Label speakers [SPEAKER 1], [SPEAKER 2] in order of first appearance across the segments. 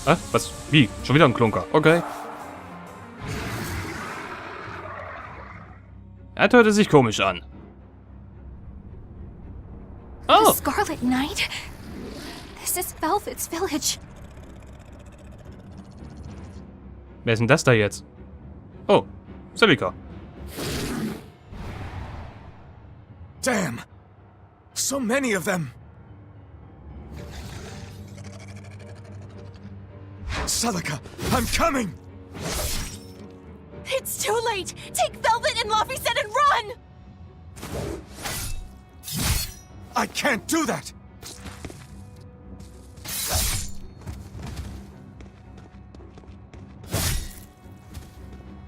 [SPEAKER 1] Was? Wie? Schon wieder ein Klunker. Okay. Er hörte sich komisch an. Oh!
[SPEAKER 2] The Scarlet Knight? This is Velvet's village.
[SPEAKER 1] Wer ist denn das da jetzt? Oh, Celica.
[SPEAKER 3] Damn! So many of them! Celica, I'm coming!
[SPEAKER 2] It's too late! Take Velvet and Laphicets and run!
[SPEAKER 3] I can't do that!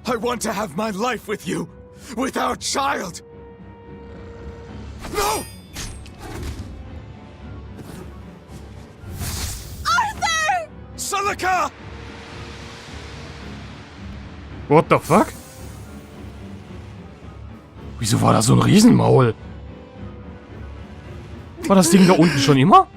[SPEAKER 3] I want to have my life with you, with our child! No!
[SPEAKER 2] Arthur!
[SPEAKER 3] Celica!
[SPEAKER 1] What the fuck? Wieso war da so ein Riesenmaul? War das Ding da unten schon immer?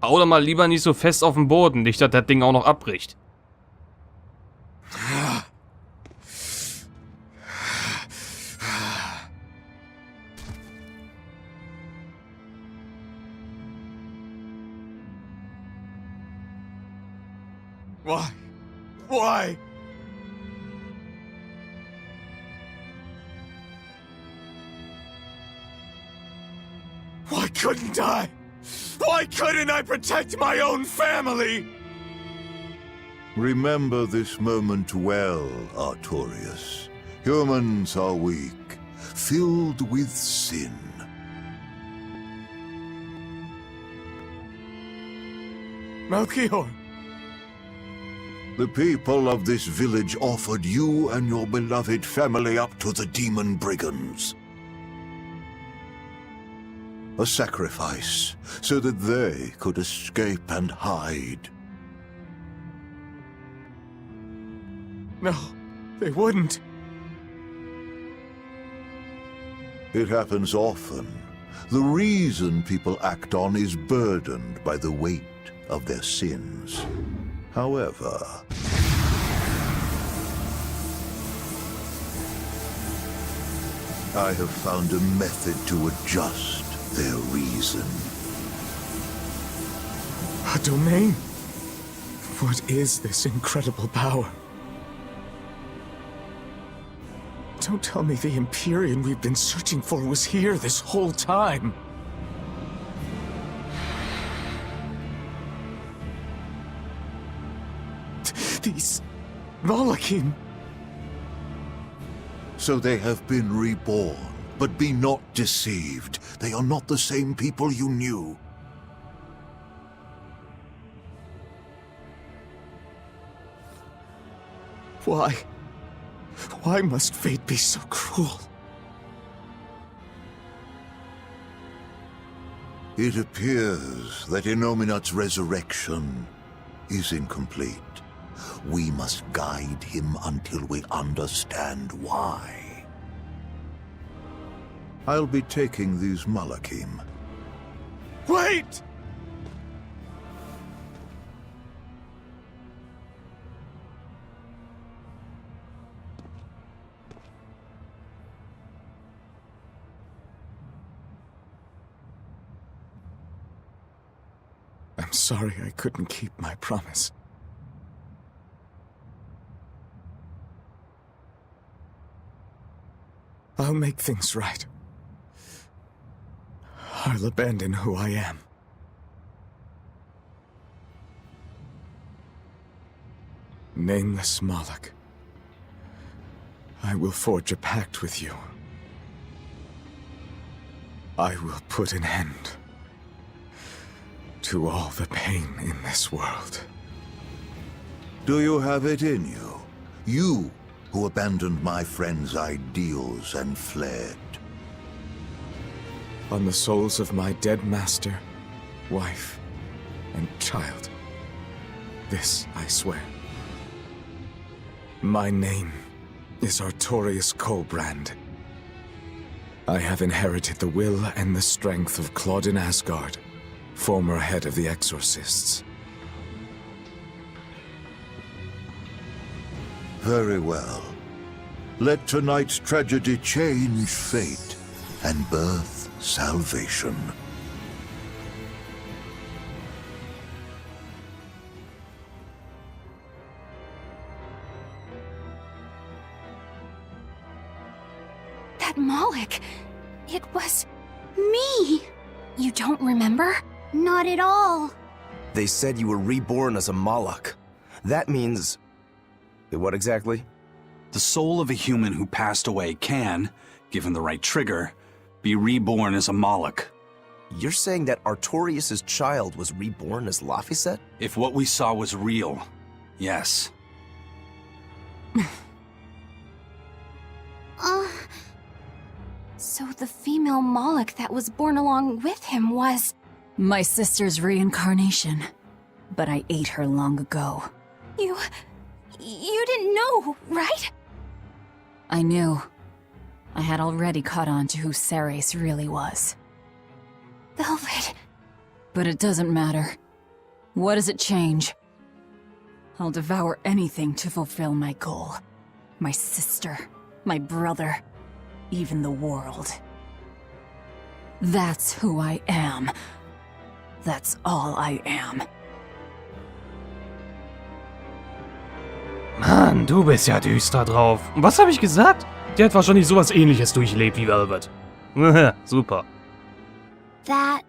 [SPEAKER 1] Hau doch mal lieber nicht so fest auf den Boden, nicht, dass das Ding auch noch abbricht.
[SPEAKER 3] Why? Why? Why couldn't I? Why couldn't I protect my own family?
[SPEAKER 4] Remember this moment well, Artorias. Humans are weak, filled with sin.
[SPEAKER 3] Melchior!
[SPEAKER 4] The people of this village offered you and your beloved family up to the demon brigands. A sacrifice, so that they could escape and hide.
[SPEAKER 3] No, they wouldn't.
[SPEAKER 4] It happens often. The reason people act on is burdened by the weight of their sins. However, I have found a method to adjust their reason.
[SPEAKER 3] A domain? What is this incredible power? Don't tell me the Empyrean we've been searching for was here this whole time. These Malachim.
[SPEAKER 4] So they have been reborn, but be not deceived. They are not the same people you knew.
[SPEAKER 3] Why? Why must fate be so cruel?
[SPEAKER 4] It appears that Inominat's resurrection is incomplete. We must guide him until we understand why. I'll be taking these Malachim.
[SPEAKER 3] Wait! I'm sorry I couldn't keep my promise. I'll make things right. I'll abandon who I am. Nameless Moloch, I will forge a pact with you. I will put an end to all the pain in this world.
[SPEAKER 4] Do you have it in you? You who abandoned my friend's ideals and fled.
[SPEAKER 3] On the souls of my dead master, wife, and child. This I swear. My name is Artorius Colbrand. I have inherited the will and the strength of Claudin Asgard, former head of the Exorcists.
[SPEAKER 4] Very well. Let tonight's tragedy change fate and birth salvation.
[SPEAKER 2] That Moloch, it was me. You don't remember? Not at all.
[SPEAKER 5] They said you were reborn as a Moloch. That means... what exactly?
[SPEAKER 6] The soul of a human who passed away can, given the right trigger, be reborn as a Moloch.
[SPEAKER 5] You're saying that Artorius' child was reborn as Laphicets?
[SPEAKER 6] If what we saw was real, yes.
[SPEAKER 2] So the female Moloch that was born along with him was...
[SPEAKER 7] My sister's reincarnation. But I ate her long ago.
[SPEAKER 2] You didn't know, right?
[SPEAKER 7] I knew. I had already caught on to who Ceres really was.
[SPEAKER 2] Velvet.
[SPEAKER 7] But it doesn't matter. What does it change? I'll devour anything to fulfill my goal. My sister, my brother, even the world. That's who I am. That's all I am.
[SPEAKER 1] Mann, du bist ja düster drauf. Und was habe ich gesagt? Der hat wahrscheinlich sowas Ähnliches durchlebt wie Velvet. Super.
[SPEAKER 8] That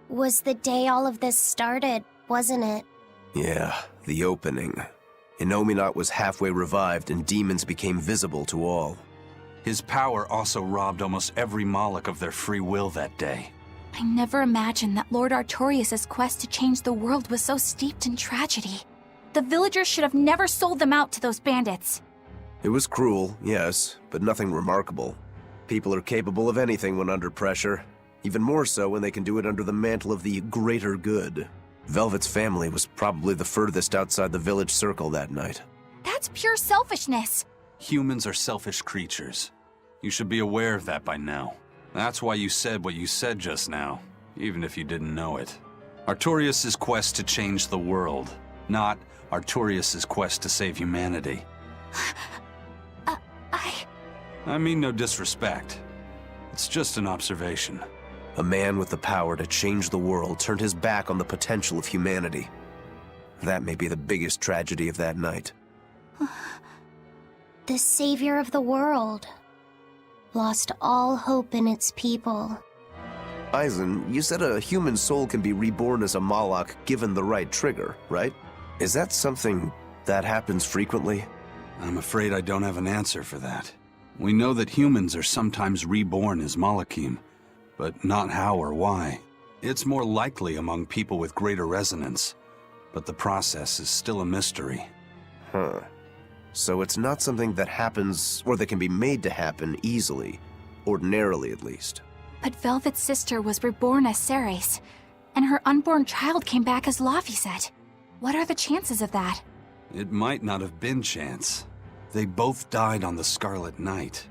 [SPEAKER 8] was the day all of this started, wasn't it?
[SPEAKER 5] Yeah, the opening. Inomata was halfway revived and demons became visible to all.
[SPEAKER 6] His power also robbed almost every Moloch of their free will that day.
[SPEAKER 2] I never imagined that Lord Artorius' quest to change the world was so steeped in tragedy. The villagers should have never sold them out to those bandits.
[SPEAKER 5] It was cruel, yes, but nothing remarkable. People are capable of anything when under pressure. Even more so when they can do it under the mantle of the greater good. Velvet's family was probably the furthest outside the village circle that night.
[SPEAKER 2] That's pure selfishness.
[SPEAKER 6] Humans are selfish creatures. You should be aware of that by now. That's why you said what you said just now, even if you didn't know it. Artorius' quest to change the world, not Artorius' quest to save humanity. I mean no disrespect. It's just an observation.
[SPEAKER 5] A man with the power to change the world turned his back on the potential of humanity. That may be the biggest tragedy of that night.
[SPEAKER 8] The savior of the world lost all hope in its people.
[SPEAKER 5] Eisen, you said a human soul can be reborn as a Moloch given the right trigger, right? Is that something that happens frequently?
[SPEAKER 6] I'm afraid I don't have an answer for that. We know that humans are sometimes reborn as Molochim, but not how or why. It's more likely among people with greater resonance, but the process is still a mystery.
[SPEAKER 5] Huh. So it's not something that happens, or that can be made to happen easily, ordinarily at least.
[SPEAKER 2] But Velvet's sister was reborn as Ceres, and her unborn child came back as Laphicets. What are the chances of that?
[SPEAKER 6] It might not have been chance. They both died on the Scarlet Night.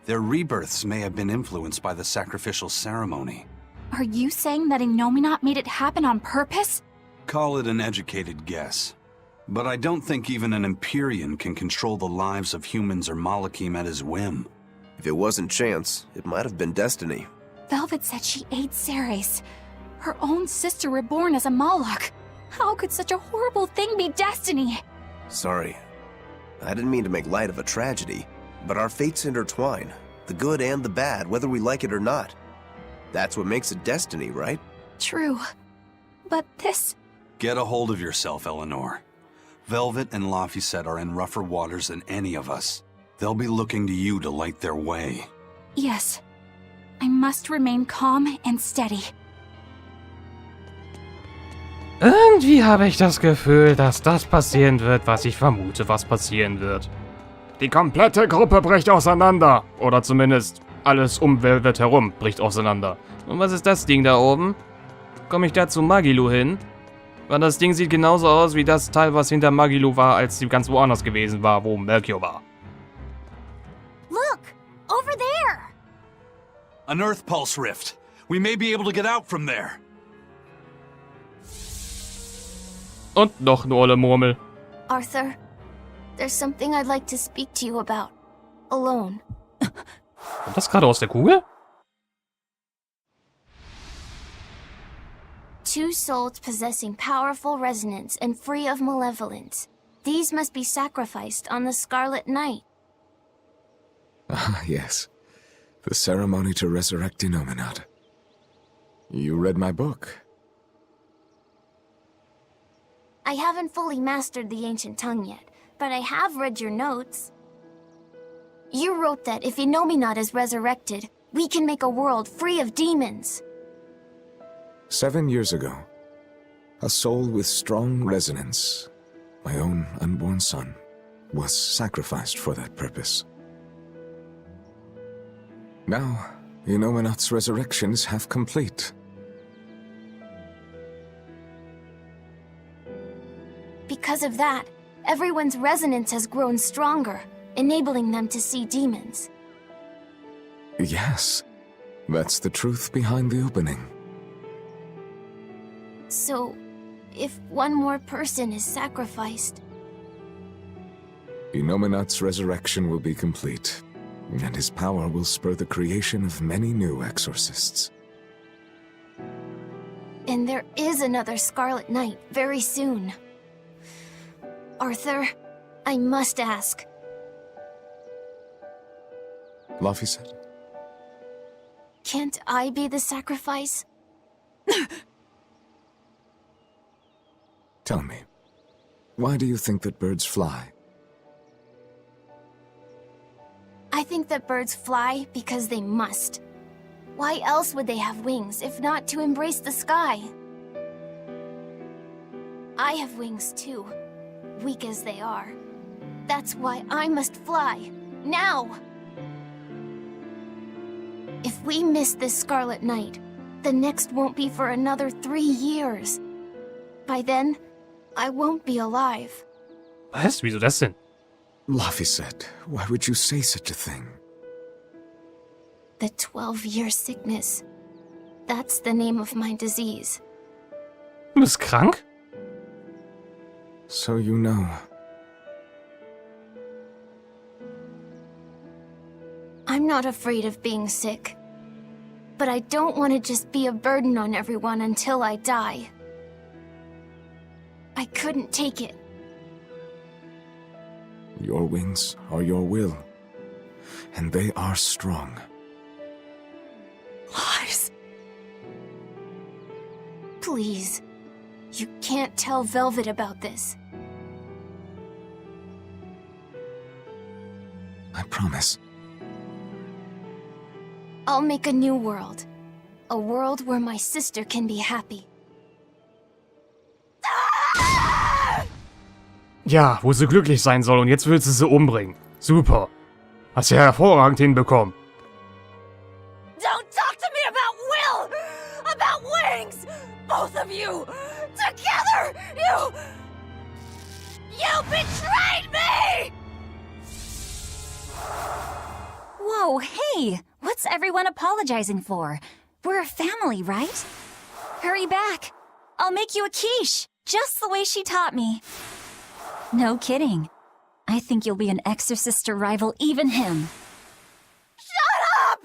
[SPEAKER 6] Their rebirths may have been influenced by the sacrificial ceremony.
[SPEAKER 2] Are you saying that Inomata made it happen on purpose?
[SPEAKER 6] Call it an educated guess. But I don't think even an Empyrean can control the lives of humans or Molochim at his whim.
[SPEAKER 5] If it wasn't chance, it might have been destiny.
[SPEAKER 2] Velvet said she ate Ceres, her own sister reborn as a Moloch. How could such a horrible thing be destiny?
[SPEAKER 5] Sorry. I didn't mean to make light of a tragedy, but our fates intertwine, the good and the bad, whether we like it or not. That's what makes it destiny, right?
[SPEAKER 2] True. But this...
[SPEAKER 6] Get a hold of yourself, Eleanor. Velvet and Laphicets are in rougher waters than any of us. They'll be looking to you to light their way.
[SPEAKER 2] Yes. I must remain calm and steady.
[SPEAKER 1] Irgendwie habe ich das Gefühl, dass das passieren wird, was ich vermute, was passieren wird. Die komplette Gruppe bricht auseinander. Oder zumindest alles um Velvet herum bricht auseinander. Und was ist das Ding da oben? Komme ich da zu Magilu hin? Weil das Ding sieht genauso aus wie das Teil, was hinter Magilo war, als sie ganz woanders gewesen war, wo Melchior war.
[SPEAKER 2] Look! Over there!
[SPEAKER 6] An Earth Pulse Rift. We may be able to get out from there.
[SPEAKER 1] Und noch eine olle Murmel.
[SPEAKER 2] Arthur, there's something I'd like to speak to you about. Alone.
[SPEAKER 1] Kommt das gerade aus der Kugel?
[SPEAKER 2] Two souls possessing powerful resonance and free of malevolence. These must be sacrificed on the Scarlet Night.
[SPEAKER 3] Ah, yes. The ceremony to resurrect Inomata. You read my book.
[SPEAKER 2] I haven't fully mastered the ancient tongue yet, but I have read your notes. You wrote that if Inomata is resurrected, we can make a world free of demons.
[SPEAKER 3] 7 years ago, a soul with strong resonance, my own unborn son, was sacrificed for that purpose. Now, Inominat's resurrection is half complete.
[SPEAKER 2] Because of that, everyone's resonance has grown stronger, enabling them to see demons.
[SPEAKER 3] Yes, that's the truth behind the opening.
[SPEAKER 2] So, if one more person is sacrificed...
[SPEAKER 3] Inominat's resurrection will be complete, and his power will spur the creation of many new exorcists.
[SPEAKER 2] And there is another Scarlet Night very soon. Arthur, I must ask.
[SPEAKER 3] Laphicets?
[SPEAKER 2] Can't I be the sacrifice?
[SPEAKER 3] Tell me, why do you think that birds fly?
[SPEAKER 2] I think that birds fly because they must. Why else would they have wings if not to embrace the sky? I have wings too, weak as they are. That's why I must fly, now! If we miss this Scarlet Night, the next won't be for another 3 years. By then, I won't be alive.
[SPEAKER 1] Was? Wieso das denn?
[SPEAKER 3] Laphicets, why would you say such a thing?
[SPEAKER 2] The 12-year sickness. That's the name of my disease.
[SPEAKER 1] Du bist krank?
[SPEAKER 3] So you know.
[SPEAKER 2] I'm not afraid of being sick. But I don't want to just be a burden on everyone until I die. I couldn't take it.
[SPEAKER 3] Your wings are your will, and they are strong.
[SPEAKER 2] Lies. Please. You can't tell Velvet about this.
[SPEAKER 3] I promise.
[SPEAKER 2] I'll make a new world. A world where my sister can be happy.
[SPEAKER 1] Ja, wo sie glücklich sein soll und jetzt willst du sie umbringen. Super. Hast ja hervorragend hinbekommen.
[SPEAKER 7] Don't talk to me about Will! About wings! Both of you! Together! You betrayed me!
[SPEAKER 9] Whoa, hey! What's everyone apologizing for? We're a family, right? Hurry back. I'll make you a quiche, just the way she taught me. No kidding. I think you'll be an exorcist to rival even him.
[SPEAKER 7] Shut up!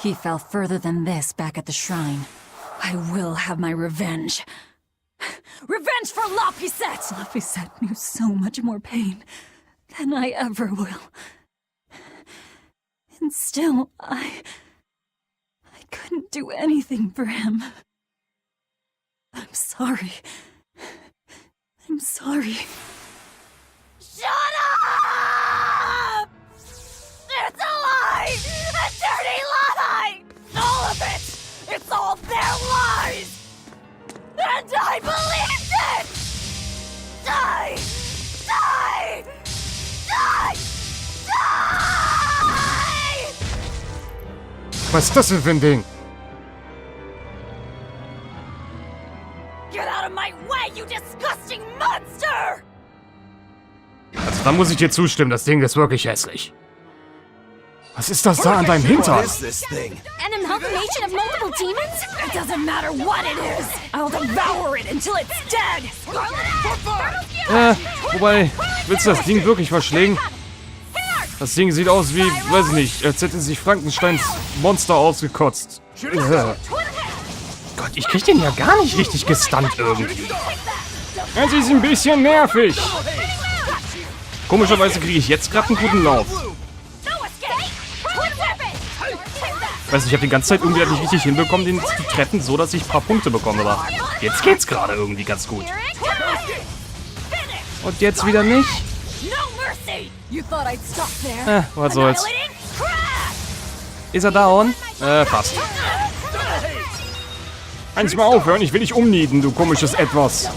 [SPEAKER 9] He fell further than this back at the shrine. I will have my revenge. Revenge for Laphicets! Laphicets knew so much more pain than I ever will. And still, I couldn't do anything for him. I'm sorry. I'm sorry.
[SPEAKER 7] Shut up! It's a lie! A dirty lie! All of it! It's all their lies! And I believed it! Die! Die! Die! Die!
[SPEAKER 1] Was ist das denn für ein Ding?
[SPEAKER 7] Get out of my way! monster!
[SPEAKER 1] Also da muss ich dir zustimmen, das Ding ist wirklich hässlich. Was ist das da an deinem Hintern?
[SPEAKER 5] What is this thing?
[SPEAKER 9] An amalgamation of multiple demons?
[SPEAKER 7] It doesn't matter what it is! I'll devour it until it's dead!
[SPEAKER 1] Wobei, willst du das Ding wirklich verschlingen? Das Ding sieht aus wie, weiß ich nicht, als hätte sich Frankensteins Monster ausgekotzt. Gott, ich krieg den ja gar nicht richtig gestunt irgendwie. Es ist ein bisschen nervig. Komischerweise kriege ich jetzt gerade einen guten Lauf. Ich weiß nicht, ich habe die ganze Zeit irgendwie nicht richtig hinbekommen, den zu treffen, so dass ich ein paar Punkte bekomme. Aber jetzt geht's gerade irgendwie ganz gut. Und jetzt wieder nicht. Was soll's. Ist er down? Passt. Kannst mal aufhören, ich will dich umnieten, du komisches Etwas.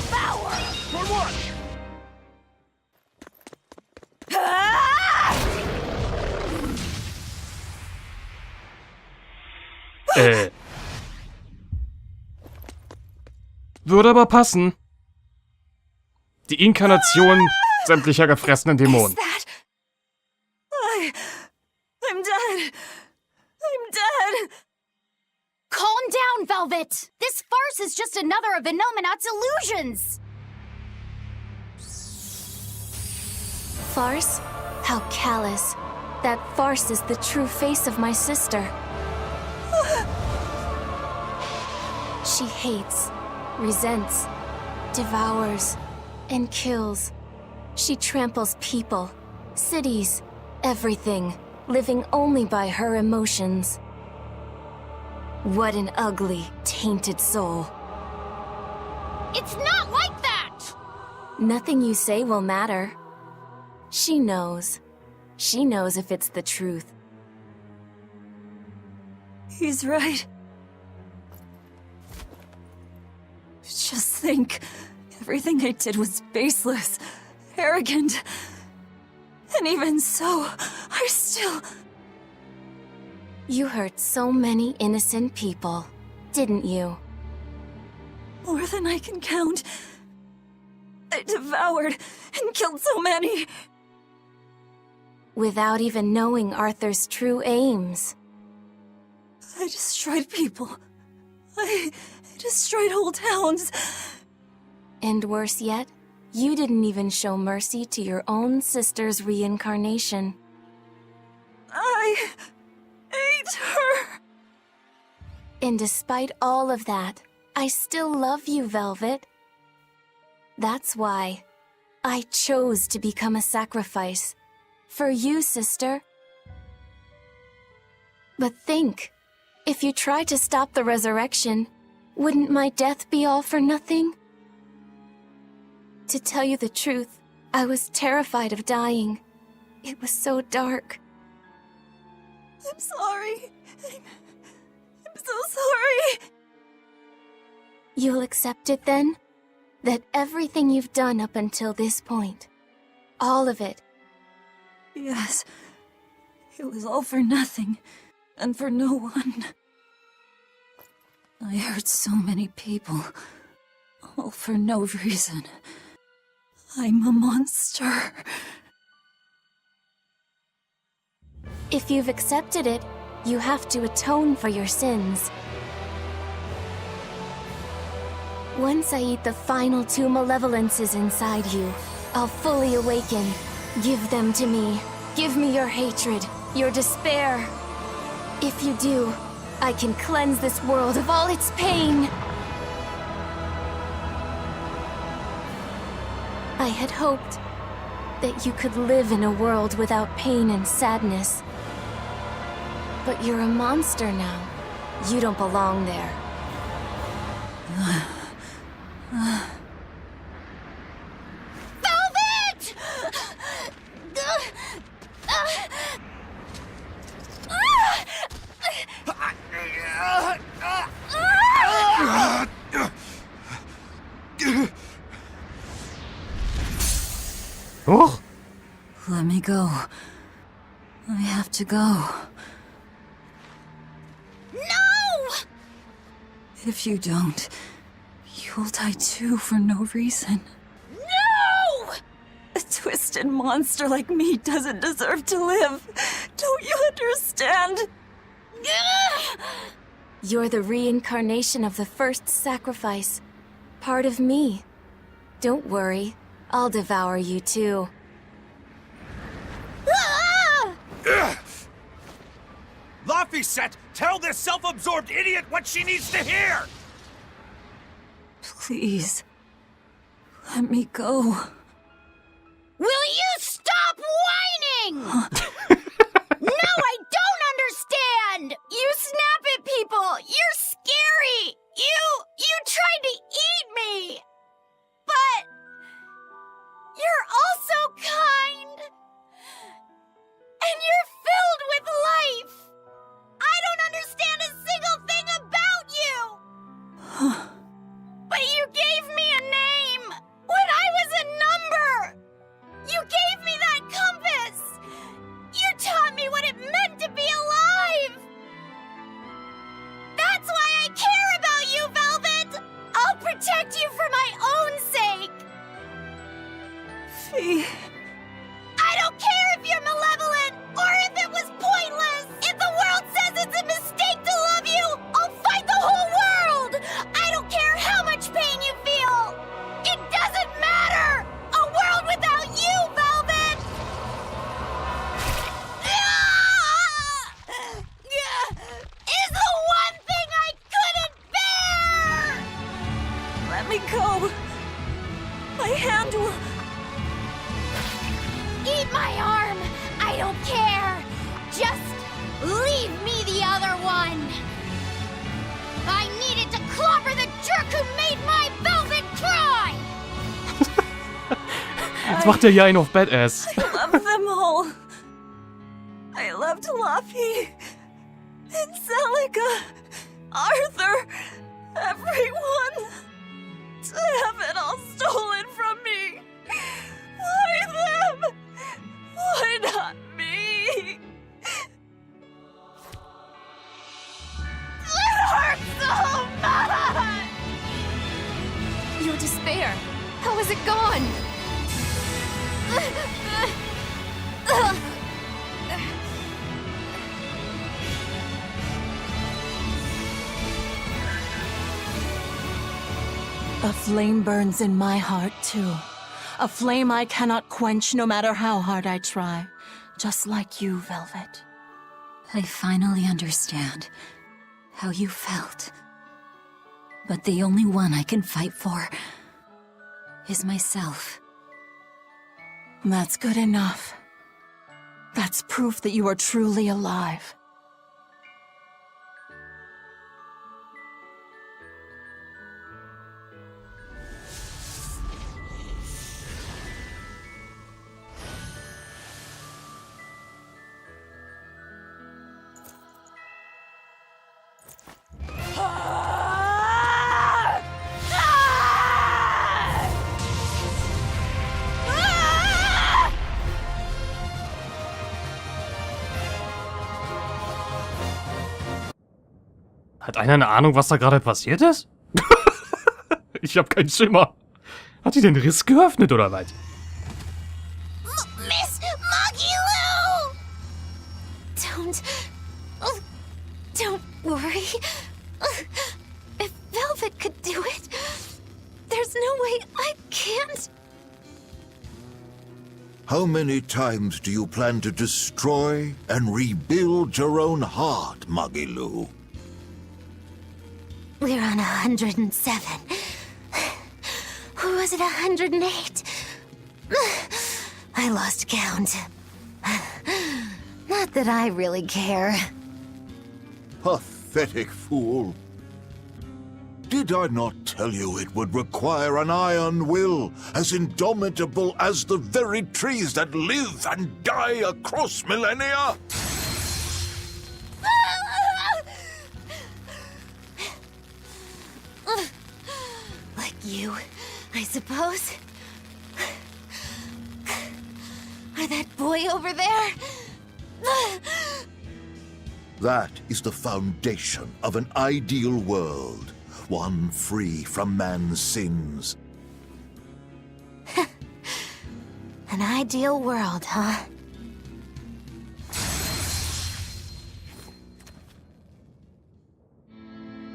[SPEAKER 1] Würde aber passen. Die Inkarnation sämtlicher gefressenen Dämonen.
[SPEAKER 7] I'm dead. I'm dead.
[SPEAKER 2] Calm down, Velvet! This farce is just another of Inominat's illusions! Farce? How callous. That farce is the true face of my sister. She hates, resents, devours, and kills. She tramples people, cities, everything, living only by her emotions. What an ugly, tainted soul. It's not like that! Nothing you say will matter. She knows. She knows if it's the truth.
[SPEAKER 7] He's right. Just think, everything I did was baseless, arrogant. And even so, I still...
[SPEAKER 2] You hurt so many innocent people, didn't you?
[SPEAKER 7] More than I can count. I devoured and killed so many.
[SPEAKER 2] Without even knowing Arthur's true aims.
[SPEAKER 7] I destroyed people. I destroyed whole towns.
[SPEAKER 2] And worse yet, you didn't even show mercy to your own sister's reincarnation.
[SPEAKER 7] I ate her.
[SPEAKER 2] And despite all of that, I still love you, Velvet. That's why I chose to become a sacrifice. For you, sister. But think, if you try to stop the resurrection, wouldn't my death be all for nothing? To tell you the truth, I was terrified of dying. It was so dark.
[SPEAKER 7] I'm sorry. I'm so sorry.
[SPEAKER 2] You'll accept it then? That everything you've done up until this point, all of it.
[SPEAKER 7] Yes. It was all for nothing. And for no one. I hurt so many people. All for no reason. I'm a monster.
[SPEAKER 2] If you've accepted it, you have to atone for your sins. Once I eat the final 2 malevolences inside you, I'll fully awaken. Give them to me. Give me your hatred, your despair. If you do, I can cleanse this world of all its pain. I had hoped that you could live in a world without pain and sadness. But you're a monster now. You don't belong there. Velvet!
[SPEAKER 1] Huch!
[SPEAKER 7] Let me go. I have to go.
[SPEAKER 2] No!
[SPEAKER 7] If you don't, you'll die too for no reason.
[SPEAKER 2] No!
[SPEAKER 7] A twisted monster like me doesn't deserve to live. Don't you understand?
[SPEAKER 2] You're the reincarnation of the first sacrifice. Part of me. Don't worry. I'll devour you too.
[SPEAKER 10] Laphicets, tell this self-absorbed idiot what she needs to hear!
[SPEAKER 7] Please. Let me go.
[SPEAKER 8] Will you stop whining? No, I don't understand! You snap at people! You're scary! You tried to eat me! But you're also kind! And you're filled with life! I don't understand a single thing about you! But you gave me a name! When I was a number! You gave me that compass! You taught me what it meant to be alive! That's why I care about you, Velvet! I'll protect you for my own sake!
[SPEAKER 7] Fee.
[SPEAKER 8] I don't care if you're malevolent, or if it was pointless! If the world says it's a mistake to love you, I'll fight the whole world! I don't care how much pain you feel! It doesn't matter! A world without you, Velvet! Is the one thing I couldn't bear!
[SPEAKER 7] Let me go. My hand will...
[SPEAKER 8] Eat my arm! I don't care! Just leave me the other one! I needed to clobber the jerk who made my Velvet cry!
[SPEAKER 1] Jetzt macht er hier einen auf Badass.
[SPEAKER 7] I love them all. I loved Laphie and Celica, Arthur, everyone. To have it all stolen from me. Why them? Why not me?
[SPEAKER 8] It hurts so much!
[SPEAKER 2] Your despair. How is it gone?
[SPEAKER 7] A flame burns in my heart, too. A flame I cannot quench no matter how hard I try. Just like you, Velvet.
[SPEAKER 9] I finally understand how you felt. But the only one I can fight for is myself.
[SPEAKER 7] That's good enough. That's proof that you are truly alive.
[SPEAKER 1] Hat einer eine Ahnung, was da gerade passiert ist? Ich hab keinen Schimmer. Hat die den Riss geöffnet oder was?
[SPEAKER 8] Miss Maggie-Lou!
[SPEAKER 2] Don't worry. If Velvet could do it, there's no way I can't.
[SPEAKER 4] How many times do you plan to destroy and rebuild your own heart, Maggie-Lou?
[SPEAKER 8] We're on 107. Or was it 108? I lost count. Not that I really care.
[SPEAKER 4] Pathetic fool. Did I not tell you it would require an iron will, as indomitable as the very trees that live and die across millennia?
[SPEAKER 8] Like you, I suppose. Or that boy over there.
[SPEAKER 4] That is the foundation of an ideal world, one free from man's sins.
[SPEAKER 8] And
[SPEAKER 2] An ideal world, huh?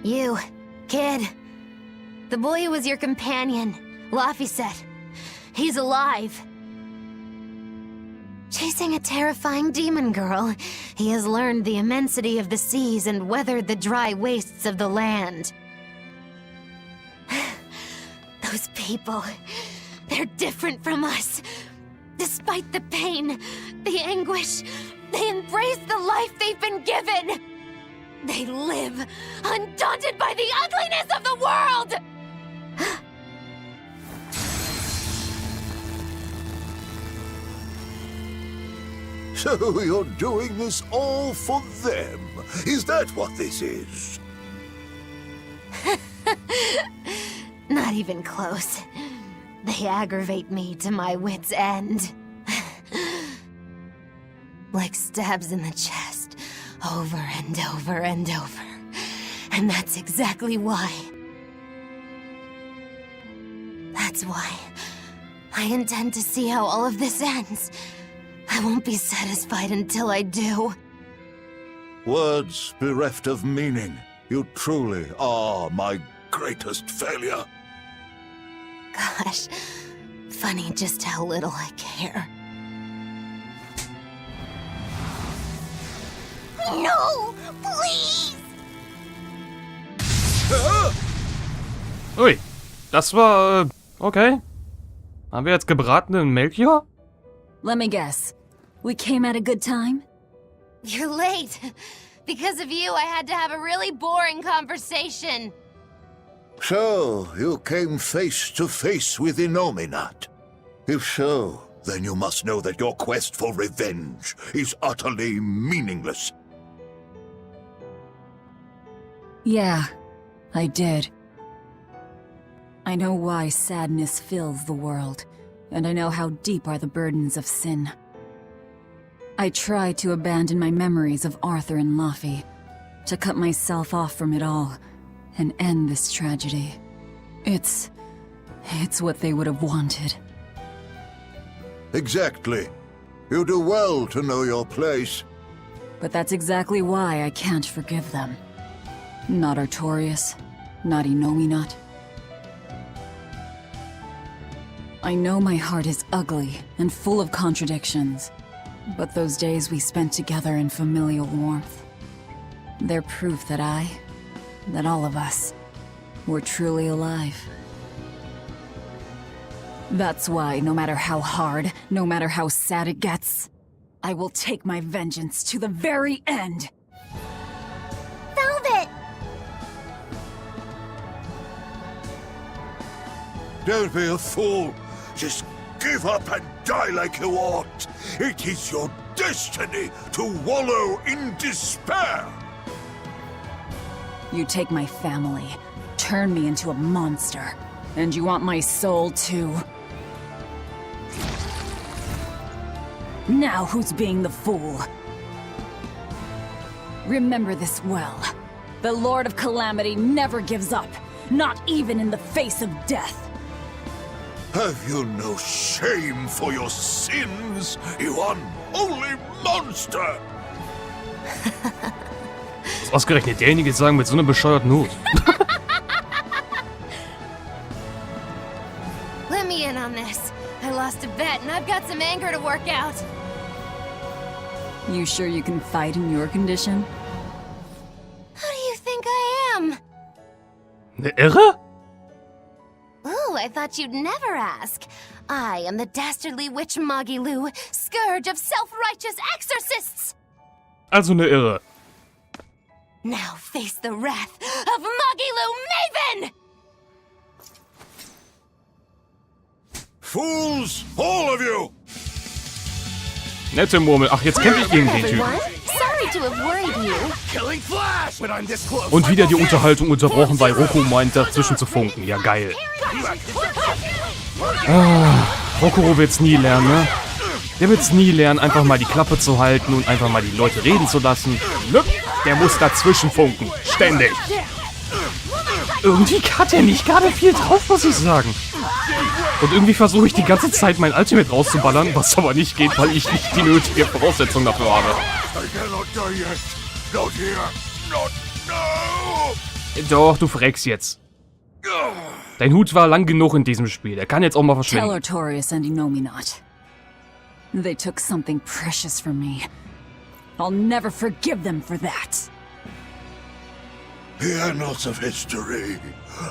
[SPEAKER 2] You, kid. The boy who was your companion, Laphicets. He's alive. Chasing a terrifying demon girl, he has learned the immensity of the seas and weathered the dry wastes of the land. Those people, they're different from us. Despite the pain, the anguish, they embrace the life they've been given. They live, undaunted by the ugliness of the world!
[SPEAKER 4] So you're doing this all for them? Is that what this is?
[SPEAKER 2] Not even close. They aggravate me to my wit's end. Like stabs in the chest, over and over and over. And that's exactly why. That's why I intend to see how all of this ends. I won't be satisfied until I do.
[SPEAKER 4] Words bereft of meaning. You truly are my greatest failure.
[SPEAKER 2] Gosh, funny just how little I care. No! Please!
[SPEAKER 1] Ui, das war, okay. Haben wir jetzt gebratenen Melchior?
[SPEAKER 7] Let me guess. We came at a good time?
[SPEAKER 2] You're late. Because of you, I had to have a really boring conversation.
[SPEAKER 4] So, you came face to face with Inomata. If so, then you must know that your quest for revenge is utterly meaningless.
[SPEAKER 7] Yeah, I did. I know why sadness fills the world, and I know how deep are the burdens of sin. I tried to abandon my memories of Arthur and Laphi, to cut myself off from it all, and end this tragedy. It's what they would have wanted.
[SPEAKER 4] Exactly. You do well to know your place.
[SPEAKER 7] But that's exactly why I can't forgive them. Not Artorias, not Inomata. I know my heart is ugly and full of contradictions, but those days we spent together in familial warmth, they're proof that all of us, were truly alive. That's why, no matter how hard, no matter how sad it gets, I will take my vengeance to the very end!
[SPEAKER 2] Velvet!
[SPEAKER 4] Don't be a fool. Just give up and die like you ought. It is your destiny to wallow in despair.
[SPEAKER 7] You take my family, turn me into a monster, and you want my soul too. Now who's being the fool? Remember this well. The Lord of Calamity never gives up, not even in the face of death.
[SPEAKER 4] Have you no shame for your sins, you unholy monster?
[SPEAKER 1] Was ausgerechnet derjenige sagen mit so einer bescheuerten Not.
[SPEAKER 2] Let me in on this. I lost a bet and I've got some anger to work out.
[SPEAKER 7] You sure you can fight in your condition?
[SPEAKER 2] Who do you think I am?
[SPEAKER 1] Ne Irre?
[SPEAKER 2] Ooh, I thought you'd never ask. I am the dastardly witch Magilu, scourge of self-righteous exorcists!
[SPEAKER 1] Also eine Irre.
[SPEAKER 2] Now face the wrath of Magilu Maven!
[SPEAKER 4] Fools, all of you!
[SPEAKER 1] Nette Murmel. Ach, jetzt kämpfe ich gegen den Typen.
[SPEAKER 2] Sorry to have worried you.
[SPEAKER 10] Killing Flash when I'm this close.
[SPEAKER 1] Und wieder die Unterhaltung unterbrochen, weil Roku meint, dazwischen zu funken. Ja, geil. Rokuro wird's nie lernen, ne? Der wird's nie lernen, einfach mal die Klappe zu halten und einfach mal die Leute reden zu lassen. Nö, der muss dazwischen funken. Ständig. Irgendwie hat er nicht gerade viel drauf, muss ich sagen. Und irgendwie versuche ich die ganze Zeit mein Ultimate rauszuballern, was aber nicht geht, weil ich nicht die nötige Voraussetzung dafür habe. Doch, du verreckst jetzt. Dein Hut war lang genug in diesem Spiel. Er kann jetzt auch mal
[SPEAKER 7] Tell
[SPEAKER 1] verschwinden.
[SPEAKER 7] Artorias and Inomata. They took something precious from me. I'll never forgive them for that.
[SPEAKER 4] The annals of history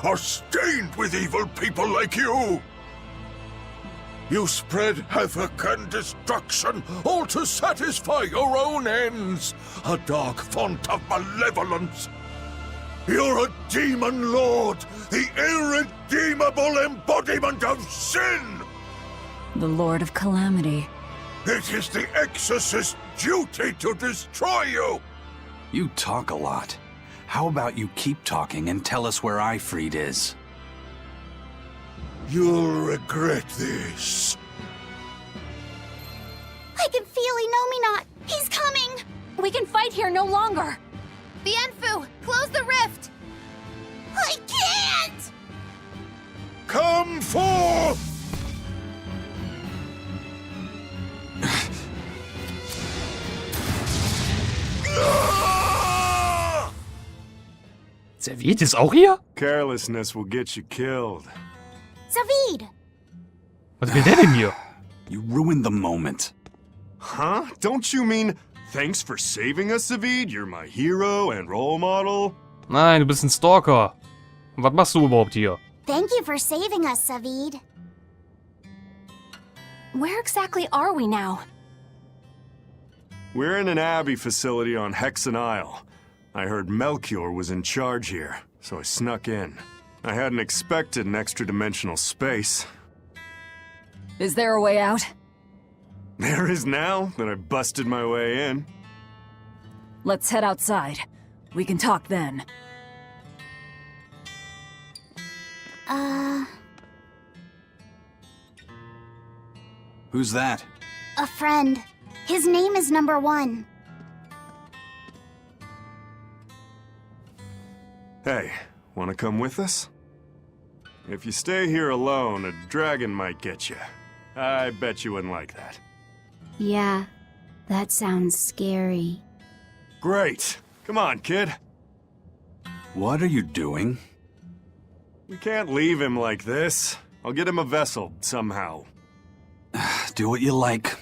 [SPEAKER 4] are stained with evil people like you. You spread havoc and destruction, all to satisfy your own ends. A dark font of malevolence. You're a demon lord, the irredeemable embodiment of sin.
[SPEAKER 7] The Lord of Calamity.
[SPEAKER 4] It is the exorcist's duty to destroy you.
[SPEAKER 6] You talk a lot. How about you keep talking and tell us where Ifrit is?
[SPEAKER 4] You'll regret this.
[SPEAKER 8] I can feel Inomata. He's coming.
[SPEAKER 9] We can fight here no longer.
[SPEAKER 8] Bienfu, close the rift. I can't.
[SPEAKER 4] Come forth!
[SPEAKER 1] Serviert ist auch hier?
[SPEAKER 11] Carelessness will get you killed.
[SPEAKER 8] Zavid.
[SPEAKER 1] Was will der denn hier?
[SPEAKER 6] You ruined the moment.
[SPEAKER 11] Huh? Don't you mean, thanks for saving us, Zavid? You're my hero and role model?
[SPEAKER 1] Nein, du bist ein Stalker. Und was machst du überhaupt hier?
[SPEAKER 8] Thank you for saving us, Zavid.
[SPEAKER 9] Where exactly are we now?
[SPEAKER 11] We're in an abbey facility on Hexen Isle. I heard Melchior was in charge here, so I snuck in. I hadn't expected an extra-dimensional space.
[SPEAKER 7] Is there a way out?
[SPEAKER 11] There is now that I busted my way in.
[SPEAKER 7] Let's head outside. We can talk then.
[SPEAKER 6] Who's that?
[SPEAKER 8] A friend. His name is Number 1.
[SPEAKER 11] Hey, wanna come with us? If you stay here alone, a dragon might get you. I bet you wouldn't like that.
[SPEAKER 8] Yeah, that sounds scary.
[SPEAKER 11] Great. Come on, kid.
[SPEAKER 6] What are you doing?
[SPEAKER 11] We can't leave him like this. I'll get him a vessel, somehow.
[SPEAKER 6] Do what you like.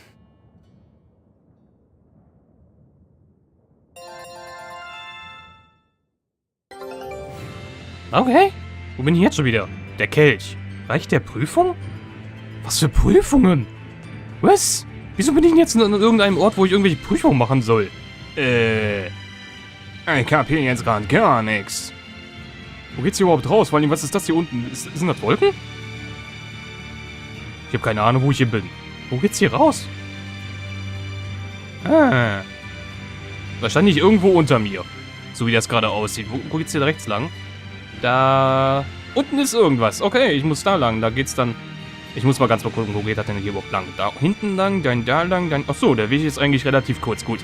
[SPEAKER 1] Okay. Wo bin ich jetzt schon wieder? Der Kelch. Reich der Prüfung? Was für Prüfungen? Was? Wieso bin ich denn jetzt an irgendeinem Ort, wo ich irgendwelche Prüfungen machen soll? Ich kapier jetzt gerade gar nichts. Wo geht's hier überhaupt raus? Vor allem, was ist das hier unten? Sind das Wolken? Ich habe keine Ahnung, wo ich hier bin. Wo geht's hier raus? Ah. Wahrscheinlich irgendwo unter mir. So wie das gerade aussieht. Wo geht's hier rechts lang? Da... Unten ist irgendwas. Okay, ich muss da lang. Da geht's dann... Ich muss mal ganz mal gucken, wo geht das denn hier überhaupt lang? Da hinten lang, dann da lang, dann... Achso, der Weg ist eigentlich relativ kurz. Gut.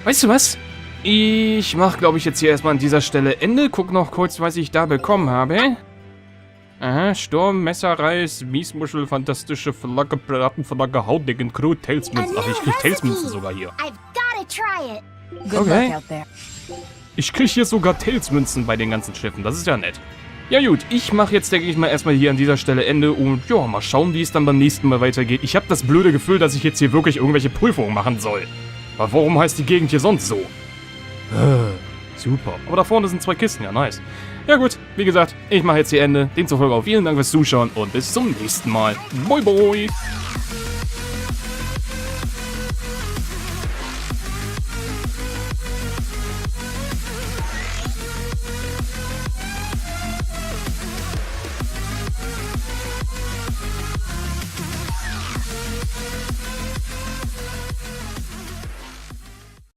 [SPEAKER 1] Weißt du was? Ich mach, glaube ich, jetzt hier erstmal an dieser Stelle Ende. Guck noch kurz, was ich da bekommen habe. Aha, Sturm, Messerreis, Miesmuschel, fantastische Flagge, Piratenflagge, Hautdicken, Crew, Talesmünzen. Ach, ich krieg Talesmünzen sogar hier.
[SPEAKER 8] I've gotta try it.
[SPEAKER 7] Good
[SPEAKER 1] Okay.
[SPEAKER 7] luck out there.
[SPEAKER 1] Ich krieg hier sogar Talesmünzen bei den ganzen Schiffen. Das ist ja nett. Ja gut, ich mache jetzt, denke ich mal, erstmal hier an dieser Stelle Ende und ja, mal schauen, wie es dann beim nächsten Mal weitergeht. Ich habe das blöde Gefühl, dass ich jetzt hier wirklich irgendwelche Prüfungen machen soll. Aber warum heißt die Gegend hier sonst so? Super. Aber da vorne sind 2 Kisten, ja nice. Ja gut, wie gesagt, ich mache jetzt hier Ende. Demzufolge auch vielen Dank fürs Zuschauen und bis zum nächsten Mal. Bye bye.